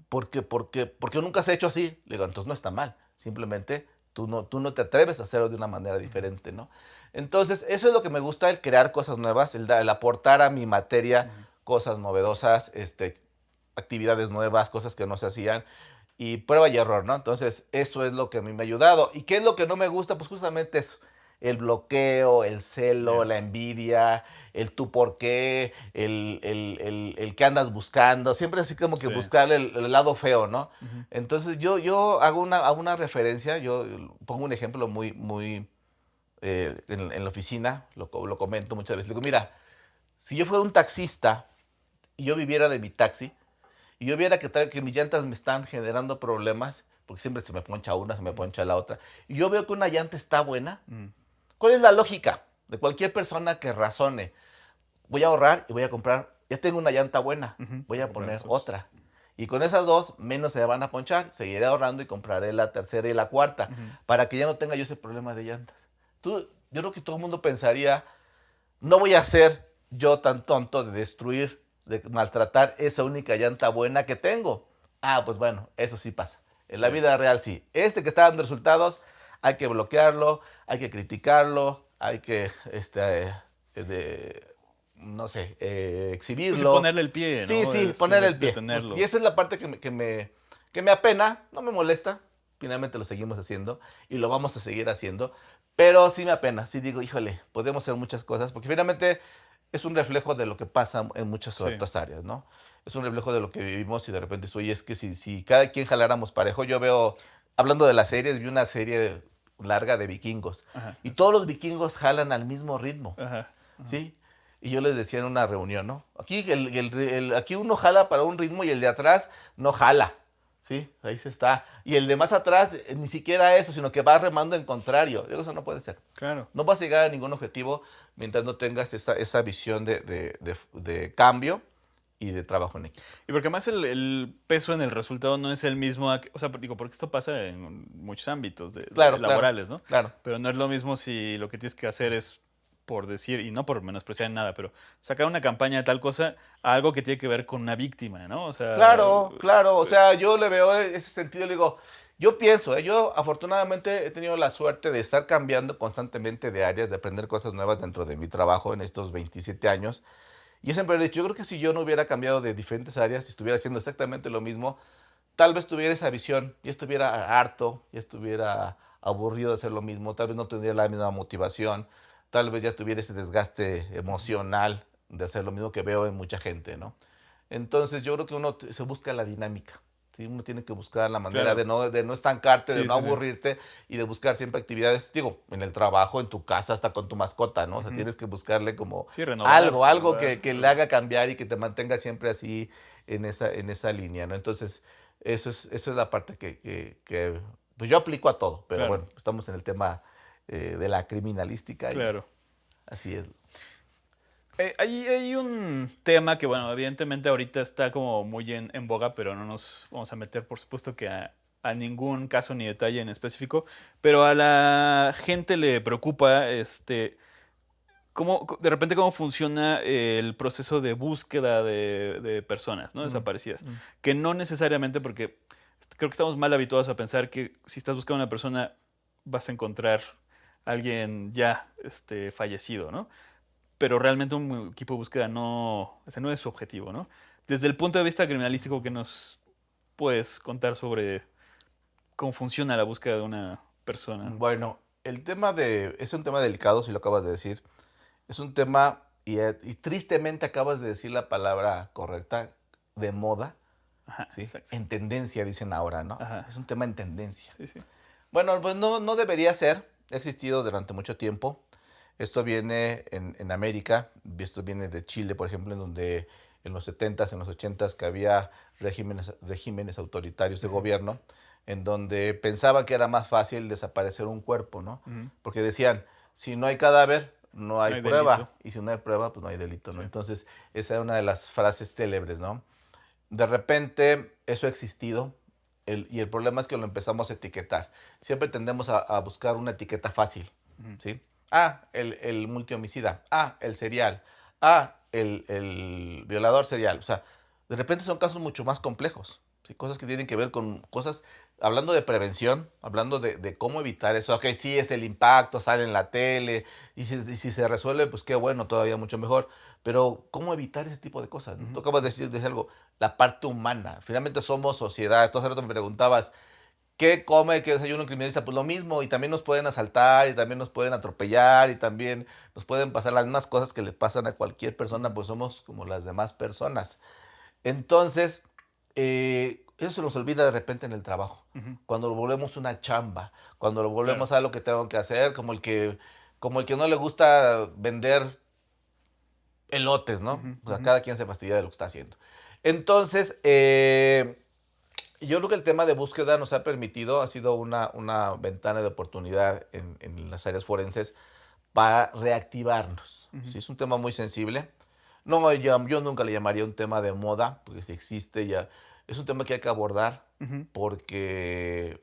Speaker 2: Porque nunca se ha hecho así. Le digo, entonces no está mal. Simplemente tú no te atreves a hacerlo de una manera
Speaker 1: Ujú,
Speaker 2: diferente, ¿no? Entonces, eso es lo que me gusta, el crear cosas nuevas, el aportar a mi materia
Speaker 1: ujú.
Speaker 2: cosas novedosas, actividades nuevas, cosas que no se hacían. Y prueba y error, ¿no? Entonces, eso es lo que a mí me ha ayudado. ¿Y qué es lo que no me gusta? Pues justamente eso. El bloqueo, el celo,
Speaker 1: Ya.
Speaker 2: la envidia, el tú por qué, el qué andas buscando. Siempre así como que
Speaker 1: Sí.
Speaker 2: buscar el lado feo, ¿no?
Speaker 1: Ujú.
Speaker 2: Entonces, yo hago una referencia, yo pongo un ejemplo muy en la oficina, lo comento muchas veces. Le digo, mira, si yo fuera un taxista y yo viviera de mi taxi, y yo viera que mis llantas me están generando problemas, porque siempre se me poncha una, se me
Speaker 1: Ujú.
Speaker 2: poncha la otra, y yo veo que una llanta está buena,
Speaker 1: Mm.
Speaker 2: ¿cuál es la lógica de cualquier persona que razone? voy a ahorrar y voy a comprar, ya tengo una llanta buena, voy a
Speaker 1: Comprar
Speaker 2: poner
Speaker 1: nosotros.
Speaker 2: otra. Y con esas dos, menos se van a ponchar, seguiré ahorrando y compraré la tercera y la cuarta, para que ya no tenga yo ese problema de llantas. Yo creo que todo el mundo pensaría, no voy a ser yo tan tonto de destruir, de maltratar esa única llanta buena que tengo. Ah, pues bueno, eso sí pasa. En la
Speaker 1: Sí.
Speaker 2: vida real sí. Este que está dando resultados, hay que bloquearlo, hay que criticarlo, hay que, no sé,
Speaker 1: Pues sí,
Speaker 2: exhibirlo.
Speaker 1: ponerle el pie,
Speaker 2: Sí,
Speaker 1: ¿no?
Speaker 2: sí, ponerle el pie. Y
Speaker 1: Detenerlo.
Speaker 2: esa es la parte que me apena, no me molesta. Finalmente lo seguimos haciendo y lo vamos a seguir haciendo. Pero sí me apena, sí digo, híjole, podemos hacer muchas cosas, porque finalmente es un reflejo de lo que pasa en muchas
Speaker 1: Sí.
Speaker 2: otras áreas, ¿no? Es un reflejo de lo que vivimos y de repente oye, es que si cada quien jaláramos parejo, yo veo, hablando de las series, vi una serie larga de vikingos
Speaker 1: Ajá,
Speaker 2: y todos
Speaker 1: exacto.
Speaker 2: los vikingos jalan al mismo ritmo,
Speaker 1: Ajá, ajá.
Speaker 2: ¿sí? Y yo les decía en una reunión, ¿no? Aquí, aquí uno jala para un ritmo y el de atrás no jala. Sí, ahí se está. Y el de más atrás, ni siquiera eso, sino que va remando en contrario. Digo, eso no puede ser.
Speaker 1: Claro.
Speaker 2: No vas a llegar a ningún objetivo mientras no tengas esa visión de cambio y de trabajo en equipo.
Speaker 1: Y porque además el peso en el resultado no es el mismo, o sea, digo, porque esto pasa en muchos ámbitos
Speaker 2: Claro, claro,
Speaker 1: laborales, ¿no?
Speaker 2: claro.
Speaker 1: Pero no es lo mismo si lo que tienes que hacer es, por decir, y no por menospreciar nada, pero sacar una campaña de tal cosa a algo que tiene que ver con una víctima, ¿no? O sea,
Speaker 2: Claro, claro. O sea, yo le veo ese sentido, le digo, yo pienso, yo afortunadamente he tenido la suerte de estar cambiando constantemente de áreas, de aprender cosas nuevas dentro de mi trabajo en estos 27 años. Y yo siempre he dicho, yo creo que si yo no hubiera cambiado de diferentes áreas, si estuviera haciendo exactamente lo mismo, tal vez tuviera esa visión, ya estuviera harto, ya estuviera aburrido de hacer lo mismo, tal vez no tendría la misma motivación, tal vez ya tuviera ese desgaste emocional de hacer lo mismo que veo en mucha gente, ¿no? Entonces yo creo que uno se busca la dinámica, ¿sí? Uno tiene que buscar la manera
Speaker 1: claro.
Speaker 2: de no estancarte, de
Speaker 1: Sí,
Speaker 2: no
Speaker 1: sí, sí.
Speaker 2: aburrirte y de buscar siempre actividades, digo, en el trabajo, en tu casa, hasta con tu mascota, ¿no? O sea,
Speaker 1: Ujú.
Speaker 2: tienes que buscarle como
Speaker 1: Sí, renovar,
Speaker 2: algo
Speaker 1: renovar.
Speaker 2: que le haga cambiar y que te mantenga siempre así en esa línea, ¿no? Entonces, esa es la parte pues yo aplico a todo, pero
Speaker 1: Claro,
Speaker 2: bueno, estamos en el tema de la criminalística y
Speaker 1: claro.
Speaker 2: así es.
Speaker 1: Hay un tema que, bueno, evidentemente ahorita está como muy en boga, pero no nos vamos a meter, por supuesto, que a ningún caso ni detalle en específico, pero a la gente le preocupa, de repente cómo funciona el proceso de búsqueda de personas, ¿no?
Speaker 2: Mm,
Speaker 1: Desaparecidas.
Speaker 2: mm,
Speaker 1: Que no necesariamente porque creo que estamos mal habituados a pensar que si estás buscando a una persona vas a encontrar a alguien ya fallecido, ¿no? Pero realmente un equipo de búsqueda no, ese no es su objetivo, ¿no? Desde el punto de vista criminalístico, ¿qué nos puedes contar sobre cómo funciona la búsqueda de una persona?
Speaker 2: Bueno, es un tema delicado, si lo acabas de decir. Es un tema, y tristemente acabas de decir la palabra correcta, de moda,
Speaker 1: Ajá,
Speaker 2: ¿sí?
Speaker 1: exacto.
Speaker 2: En tendencia, dicen ahora, ¿no?
Speaker 1: Ajá,
Speaker 2: Es un tema en tendencia.
Speaker 1: sí, sí.
Speaker 2: Bueno, pues no, no debería ser. Ha existido durante mucho tiempo. Esto viene en América, esto viene de Chile, por ejemplo, en donde en los 70s, en los 80s, que había regímenes autoritarios de
Speaker 1: Ujú,
Speaker 2: gobierno, en donde pensaban que era más fácil desaparecer un cuerpo, ¿no?
Speaker 1: ujú.
Speaker 2: Porque decían, si no hay cadáver, no
Speaker 1: No
Speaker 2: hay
Speaker 1: hay delito.
Speaker 2: prueba, y si no hay prueba, pues no hay delito, ¿no?
Speaker 1: Sí.
Speaker 2: Entonces, esa era una de las frases célebres, ¿no? De repente, eso ha existido, y el problema es que lo empezamos a etiquetar. Siempre tendemos a buscar una etiqueta fácil,
Speaker 1: Ujú.
Speaker 2: ¿sí? El multihomicida. El serial. El violador serial. O sea, de repente son casos mucho más complejos. ¿Sí? Cosas que tienen que ver con cosas, hablando de prevención, hablando de cómo evitar eso. Ok, sí, es el impacto, sale en la tele, y si se resuelve, pues qué bueno, todavía mucho mejor. Pero, ¿cómo evitar ese tipo de cosas? ¿No? Tú
Speaker 1: Ujú,
Speaker 2: acabas de decir algo, la parte humana. Finalmente somos sociedad. Entonces, ahora me preguntabas, ¿qué come, qué desayuno un criminalista? Pues lo mismo, y también nos pueden asaltar, y también nos pueden atropellar, y también nos pueden pasar las mismas cosas que le pasan a cualquier persona,
Speaker 1: ujú,
Speaker 2: pues somos como las demás personas. Entonces, eso se nos olvida de repente en el trabajo.
Speaker 1: ujú.
Speaker 2: Cuando lo volvemos una chamba, cuando lo
Speaker 1: Claro.
Speaker 2: volvemos a lo que tengo que hacer, como el que no le gusta vender elotes, ¿no?
Speaker 1: Ujú,
Speaker 2: O sea,
Speaker 1: ujú.
Speaker 2: cada quien se fastidia de lo que está haciendo. Entonces, yo creo que el tema de búsqueda nos ha permitido, ha sido una ventana de oportunidad en las áreas forenses para reactivarnos.
Speaker 1: Ujú.
Speaker 2: ¿Sí? Es un tema muy sensible. No, yo nunca le llamaría un tema de moda, porque si existe ya, es un tema que hay que abordar,
Speaker 1: Ujú.
Speaker 2: porque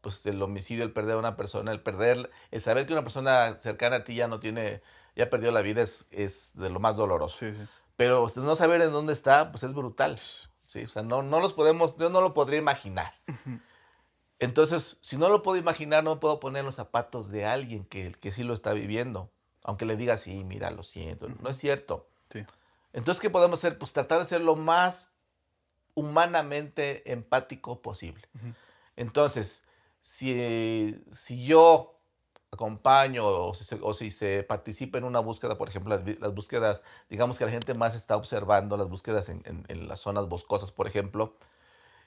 Speaker 2: pues el homicidio, el perder a una persona, el saber que una persona cercana a ti ya no tiene, ya perdió la vida es de lo más doloroso.
Speaker 1: Sí, sí.
Speaker 2: Pero no saber en dónde está, pues es brutal.
Speaker 1: Ps,
Speaker 2: Sí, o sea, no los podemos, yo no lo podría imaginar.
Speaker 1: ujú.
Speaker 2: Entonces, si no lo puedo imaginar, no me puedo poner en los zapatos de alguien que sí lo está viviendo. Aunque le diga, sí, mira, lo siento. No es
Speaker 1: Ujú.
Speaker 2: cierto.
Speaker 1: Sí,
Speaker 2: Entonces, ¿qué podemos hacer? Pues tratar de ser lo más humanamente empático posible.
Speaker 1: ujú,
Speaker 2: Entonces, si yo acompaño o si se participa en una búsqueda, por ejemplo, las búsquedas, digamos que la gente más está observando las búsquedas en las zonas boscosas, por ejemplo,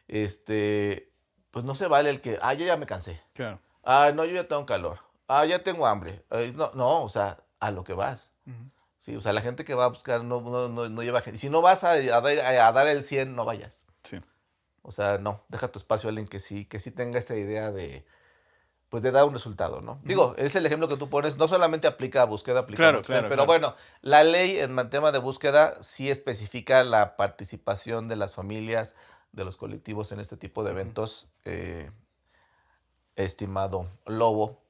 Speaker 2: este, pues no se vale el que, yo ya me cansé,
Speaker 1: claro.
Speaker 2: no, yo ya tengo calor, ya tengo hambre. No, no, o sea, a lo que vas.
Speaker 1: Ujú.
Speaker 2: Sí, o sea, la gente que va a buscar no lleva gente. Si no vas a dar el 100 no vayas.
Speaker 1: Sí,
Speaker 2: O sea, no, deja tu espacio a alguien que sí tenga esa idea de, pues de dar un resultado, ¿no?
Speaker 1: ujú.
Speaker 2: Digo, es el ejemplo que tú pones, no solamente aplica a búsqueda, aplica a
Speaker 1: Claro,
Speaker 2: muchos temas,
Speaker 1: claro,
Speaker 2: pero
Speaker 1: claro.
Speaker 2: bueno, la ley en tema de búsqueda sí especifica la participación de las familias, de los colectivos en este tipo de
Speaker 1: Ujú,
Speaker 2: eventos, estimado Lobo,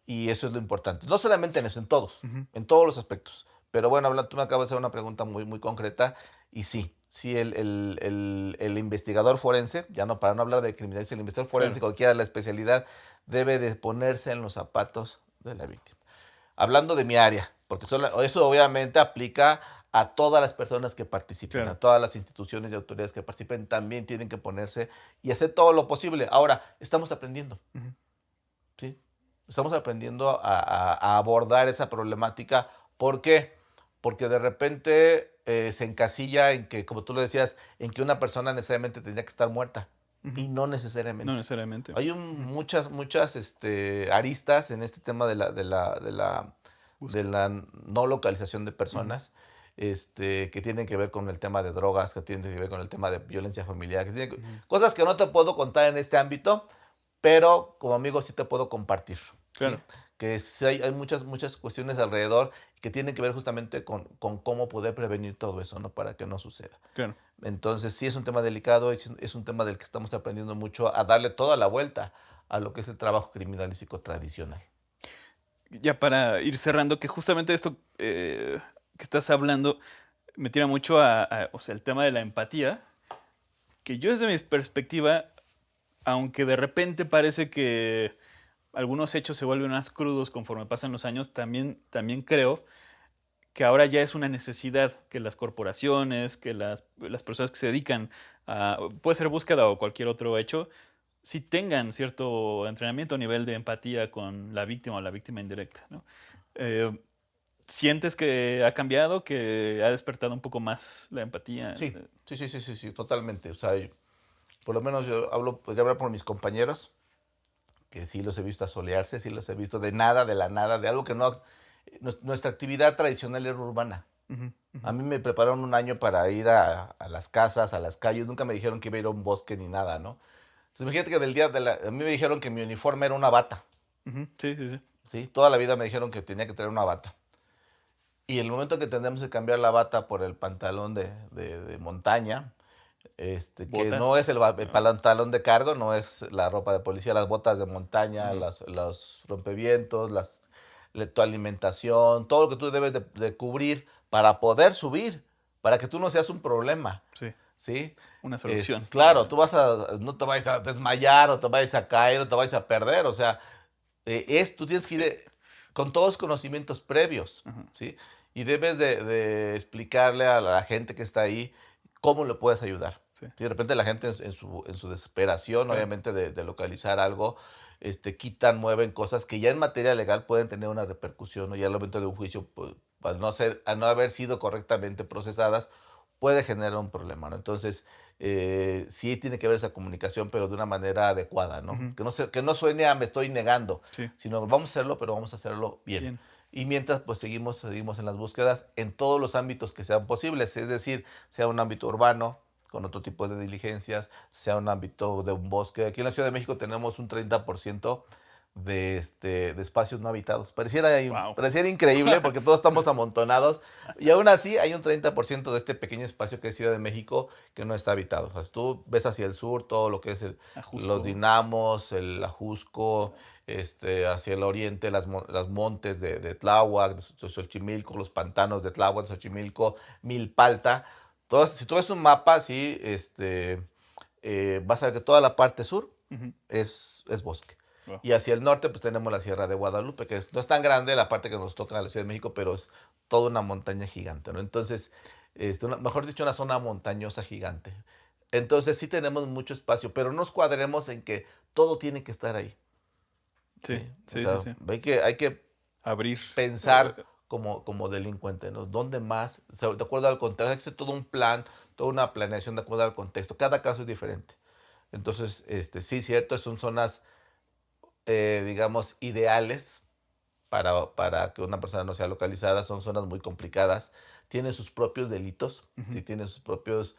Speaker 2: y eso es lo importante. No solamente en eso,
Speaker 1: ujú.
Speaker 2: en todos los aspectos. Pero bueno, tú me acabas de hacer una pregunta muy concreta y sí, el investigador forense, ya no para no hablar de criminalista, el investigador forense,
Speaker 1: Claro,
Speaker 2: cualquiera de la especialidad, debe de ponerse en los zapatos de la víctima. Hablando de mi área, porque eso obviamente aplica a todas las personas que participen, a
Speaker 1: claro.
Speaker 2: todas las instituciones y autoridades que participen, también tienen que ponerse y hacer todo lo posible. Ahora, estamos aprendiendo.
Speaker 1: Ujú.
Speaker 2: ¿Sí? Estamos aprendiendo a abordar esa problemática. ¿Por qué? Porque de repente se encasilla en que, como tú lo decías, en que una persona necesariamente tendría que estar muerta.
Speaker 1: Ujú.
Speaker 2: Y no
Speaker 1: No
Speaker 2: necesariamente.
Speaker 1: necesariamente.
Speaker 2: Hay
Speaker 1: Ujú.
Speaker 2: muchas aristas en este tema de
Speaker 1: Búsqueda.
Speaker 2: la no localización de
Speaker 1: Ujú.
Speaker 2: personas, que tienen que ver con el tema de drogas, que tienen que ver con el tema de violencia familiar,
Speaker 1: Ujú.
Speaker 2: cosas que no te puedo contar en este ámbito, pero como amigo sí te puedo compartir, ¿sí?
Speaker 1: Claro,
Speaker 2: Que sí hay muchas cuestiones alrededor que tienen que ver justamente con cómo poder prevenir todo eso, ¿no? Para que no suceda.
Speaker 1: claro.
Speaker 2: Entonces sí es un tema delicado, es un tema del que estamos aprendiendo mucho a darle toda la vuelta a lo que es el trabajo criminalístico tradicional.
Speaker 1: Ya para ir cerrando, que justamente esto que estás hablando me tira mucho o sea, el tema de la empatía, que yo desde mi perspectiva, aunque de repente parece que algunos hechos se vuelven más crudos conforme pasan los años, también creo que ahora ya es una necesidad que las corporaciones, que las personas que se dedican a, puede ser búsqueda o cualquier otro hecho, sí tengan cierto entrenamiento a nivel de empatía con la víctima o la víctima indirecta, ¿no? Eh, ¿Sientes que ha cambiado, que ha despertado un poco más la empatía?
Speaker 2: Sí, totalmente. O sea, por lo menos yo podría hablar por mis compañeros, que sí los he visto asolearse, sí los he visto de la nada, de algo que no. Nuestra actividad tradicional era urbana.
Speaker 1: Ujú,
Speaker 2: A
Speaker 1: ujú.
Speaker 2: mí me prepararon un año para ir a las casas, a las calles, nunca me dijeron que iba a ir a un bosque ni nada, ¿no? Entonces imagínate que a mí me dijeron que mi uniforme era una bata,
Speaker 1: Ujú, sí, sí, sí.
Speaker 2: ¿sí? Toda la vida me dijeron que tenía que traer una bata. Y el momento que tenemos que cambiar la bata por el pantalón de montaña, que no es
Speaker 1: Botas.
Speaker 2: el pantalón de cargo, no es la ropa de policía, las botas de montaña,
Speaker 1: Ujú,
Speaker 2: los rompevientos, tu alimentación, todo lo que tú debes de cubrir para poder subir, para que tú no seas un problema,
Speaker 1: sí,
Speaker 2: ¿sí?
Speaker 1: una solución.
Speaker 2: Claro, no te vayas a desmayar o te vayas a caer o te vayas a perder, o sea, tú tienes que ir
Speaker 1: Sí.
Speaker 2: con todos los conocimientos previos,
Speaker 1: Ujú,
Speaker 2: ¿sí? Y debes de explicarle a la gente que está ahí cómo le puedes ayudar.
Speaker 1: sí,
Speaker 2: Sí, de repente la gente en su desesperación,
Speaker 1: claro.
Speaker 2: obviamente, de localizar algo, quitan, mueven cosas que ya en materia legal pueden tener una repercusión, ¿no? Ya al momento de un juicio, pues, al no haber sido correctamente procesadas, puede generar un problema, ¿no? Entonces, sí tiene que haber esa comunicación, pero de una manera adecuada, ¿no?
Speaker 1: Ujú,
Speaker 2: Que no suene a me estoy negando,
Speaker 1: sí,
Speaker 2: sino vamos a hacerlo, pero vamos a hacerlo bien.
Speaker 1: bien.
Speaker 2: Y mientras, pues seguimos en las búsquedas en todos los ámbitos que sean posibles, es decir, sea un ámbito urbano, con otro tipo de diligencias, sea un ámbito de un bosque. Aquí en la Ciudad de México tenemos un 30% de espacios no habitados.
Speaker 1: Wow.
Speaker 2: Pareciera increíble porque todos estamos amontonados y aún así hay un 30% de este pequeño espacio que es Ciudad de México que no está habitado. O sea, si tú ves hacia el sur todo lo que es los
Speaker 1: Ajusco.
Speaker 2: dinamos, el Ajusco, hacia el oriente, las montes de Tláhuac, de Xochimilco, los pantanos de Tláhuac, de Xochimilco, Milpalta. Si tú ves un mapa, sí, vas a ver que toda la parte sur
Speaker 1: Ujú.
Speaker 2: es bosque.
Speaker 1: Wow.
Speaker 2: Y hacia el norte, pues tenemos la Sierra de Guadalupe, que no es tan grande la parte que nos toca a la Ciudad de México, pero es toda una montaña gigante, ¿no? Entonces, mejor dicho, una zona montañosa gigante. Entonces, sí tenemos mucho espacio, pero no nos cuadremos en que todo tiene que estar ahí.
Speaker 1: Sí,
Speaker 2: ¿Sí? O
Speaker 1: sí, sí,
Speaker 2: sea,
Speaker 1: sí.
Speaker 2: hay que
Speaker 1: Abrir.
Speaker 2: pensar como delincuente, ¿no? ¿Dónde más? O sea, de acuerdo al contexto, hay que hacer todo un plan, toda una planeación de acuerdo al contexto. Cada caso es diferente. Entonces, sí, cierto, son zonas, digamos, ideales para que una persona no sea localizada. Son zonas muy complicadas. Tienen sus propios delitos,
Speaker 1: Ujú.
Speaker 2: ¿sí? Tienen sus propios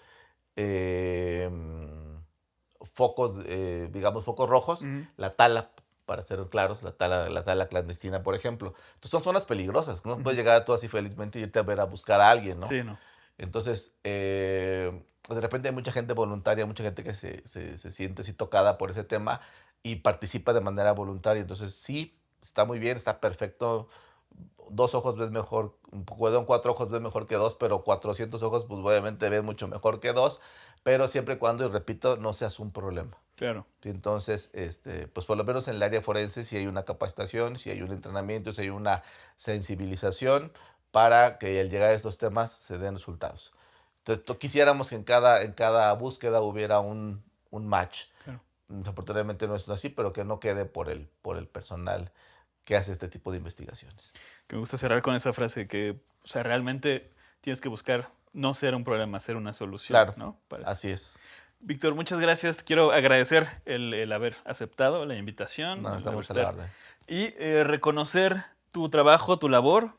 Speaker 2: focos, digamos, focos rojos.
Speaker 1: Ujú.
Speaker 2: La tala, para ser claros, la tala clandestina, por ejemplo. Entonces son zonas peligrosas. No puedes
Speaker 1: Ujú.
Speaker 2: llegar tú así felizmente y irte a ver a buscar a alguien, ¿no?
Speaker 1: Sí, no.
Speaker 2: Entonces, de repente hay mucha gente voluntaria, mucha gente que se siente así tocada por ese tema y participa de manera voluntaria. Entonces, sí, está muy bien, está perfecto. 2 ojos ves mejor, perdón, 4 ojos ves mejor que dos, pero 400 ojos, pues obviamente ves mucho mejor que dos, pero siempre y cuando, y repito, no seas un problema.
Speaker 1: Claro.
Speaker 2: ¿Sí? Entonces, pues por lo menos en el área forense si hay una capacitación, si hay un entrenamiento, si hay una sensibilización para que al llegar a estos temas se den resultados. Entonces, quisiéramos que en cada búsqueda hubiera un match.
Speaker 1: Claro.
Speaker 2: Desafortunadamente no es así, pero que no quede por el personal que hace este tipo de investigaciones.
Speaker 1: Que me gusta cerrar con esa frase que, o sea, realmente tienes que buscar no ser un problema, ser una solución,
Speaker 2: Claro,
Speaker 1: ¿no? Parece.
Speaker 2: así es.
Speaker 1: Víctor, muchas gracias. Quiero agradecer el haber aceptado la invitación,
Speaker 2: No,
Speaker 1: el haber
Speaker 2: estamos a la
Speaker 1: estar
Speaker 2: orden.
Speaker 1: y reconocer tu trabajo, tu labor,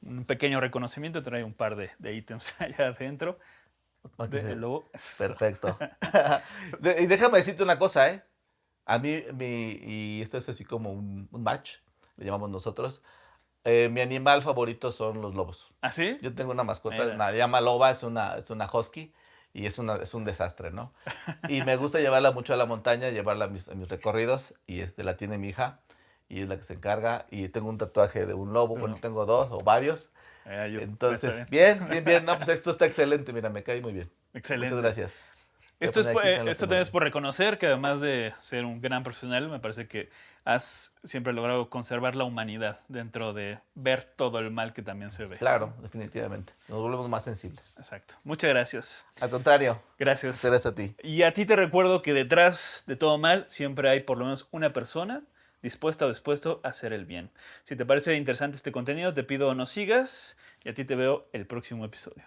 Speaker 1: un pequeño reconocimiento. Trae un par de ítems allá adentro.
Speaker 2: Aquí
Speaker 1: El logo. Eso.
Speaker 2: perfecto. Y déjame decirte una cosa, ¿eh? A mí, y esto es así como un match, le llamamos nosotros. Mi animal favorito son los lobos.
Speaker 1: ¿Ah, sí?
Speaker 2: Yo tengo una mascota,
Speaker 1: Mira.
Speaker 2: se llama Loba, es una husky y es un desastre, ¿no? Y me gusta llevarla mucho a la montaña, llevarla a mis recorridos y la tiene mi hija y es la que se encarga. Y tengo un tatuaje de un lobo, bueno,
Speaker 1: Bueno,
Speaker 2: tengo dos o varios.
Speaker 1: está
Speaker 2: Entonces,
Speaker 1: bien.
Speaker 2: bien, bien, bien. No, pues esto está excelente, mira, me cae muy bien. Muchas
Speaker 1: Excelente.
Speaker 2: gracias. Voy a poner aquí en la
Speaker 1: Esto también es
Speaker 2: tumba.
Speaker 1: por reconocer que además de ser un gran profesional, me parece que has siempre logrado conservar la humanidad dentro de ver todo el mal que también se ve,
Speaker 2: Claro,
Speaker 1: ¿no?
Speaker 2: definitivamente. Nos volvemos más sensibles.
Speaker 1: Exacto. Muchas gracias.
Speaker 2: Al contrario, muchas
Speaker 1: Gracias.
Speaker 2: gracias a ti.
Speaker 1: Y a ti te recuerdo que detrás de todo mal siempre hay por lo menos una persona dispuesta o dispuesto a hacer el bien. Si te parece interesante este contenido, te pido nos sigas y a ti te veo el próximo episodio.